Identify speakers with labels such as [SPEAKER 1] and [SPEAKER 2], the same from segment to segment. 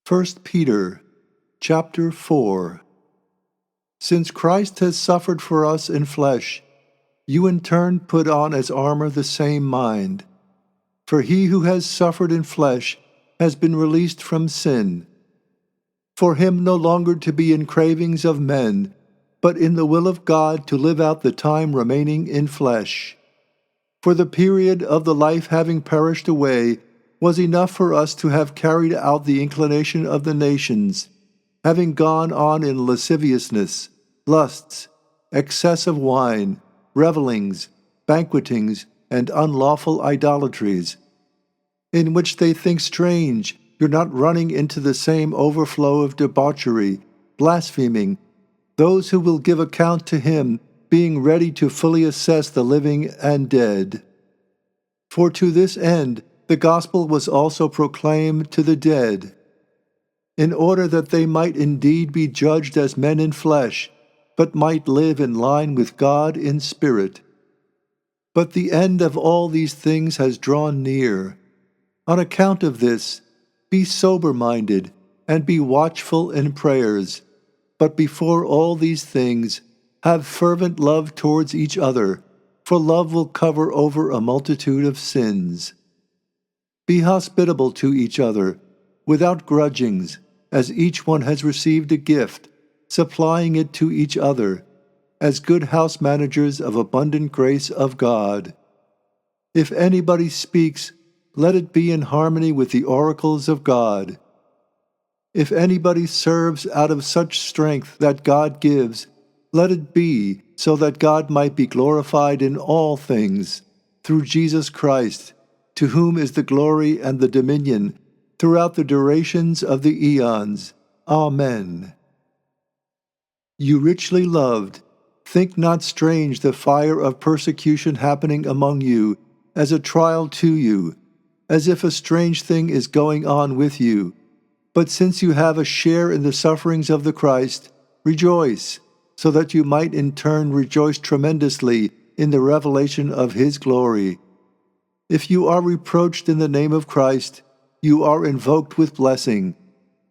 [SPEAKER 1] First Peter, chapter 4. Since Christ has suffered for us in flesh, you in turn put on as armor the same mind. For he who has suffered in flesh has been released from sin. For him no longer to be in cravings of men, but in the will of God to live out the time remaining in flesh. For the period of the life having perished away was enough for us to have carried out the inclination of the nations, having gone on in lasciviousness, lusts, excess of wine, revellings, banquetings, and unlawful idolatries, in which they think strange you're not running into the same overflow of debauchery, blaspheming, those who will give account to him, being ready to fully assess the living and dead. For to this end the gospel was also proclaimed to the dead, in order that they might indeed be judged as men in flesh, but might live in line with God in spirit. But the end of all these things has drawn near. On account of this, be sober-minded and be watchful in prayers. But before all these things, have fervent love towards each other, for love will cover over a multitude of sins. Be hospitable to each other, without grudgings, as each one has received a gift, supplying it to each other, as good house managers of abundant grace of God. If anybody speaks, let it be in harmony with the oracles of God. If anybody serves out of such strength that God gives, let it be so that God might be glorified in all things, through Jesus Christ, to whom is the glory and the dominion throughout the durations of the eons. Amen. You richly loved, think not strange the fire of persecution happening among you as a trial to you, as if a strange thing is going on with you. But since you have a share in the sufferings of the Christ, rejoice, so that you might in turn rejoice tremendously in the revelation of his glory. If you are reproached in the name of Christ, you are invoked with blessing,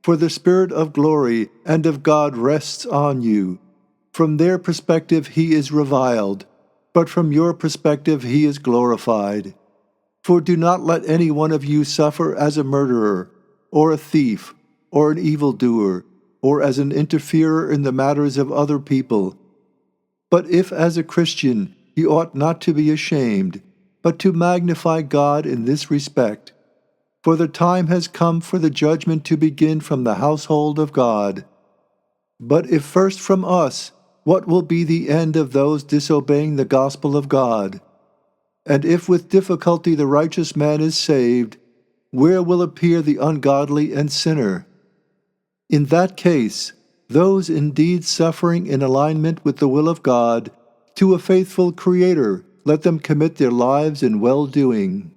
[SPEAKER 1] for the Spirit of glory and of God rests on you. From their perspective he is reviled, but from your perspective he is glorified. For do not let any one of you suffer as a murderer, or a thief, or an evildoer, or as an interferer in the matters of other people. But if as a Christian you ought not to be ashamed, but to magnify God in this respect, for the time has come for the judgment to begin from the household of God. But if first from us, what will be the end of those disobeying the gospel of God? And if with difficulty the righteous man is saved, where will appear the ungodly and sinner? In that case, those indeed suffering in alignment with the will of God, to a faithful Creator, let them commit their lives in well-doing.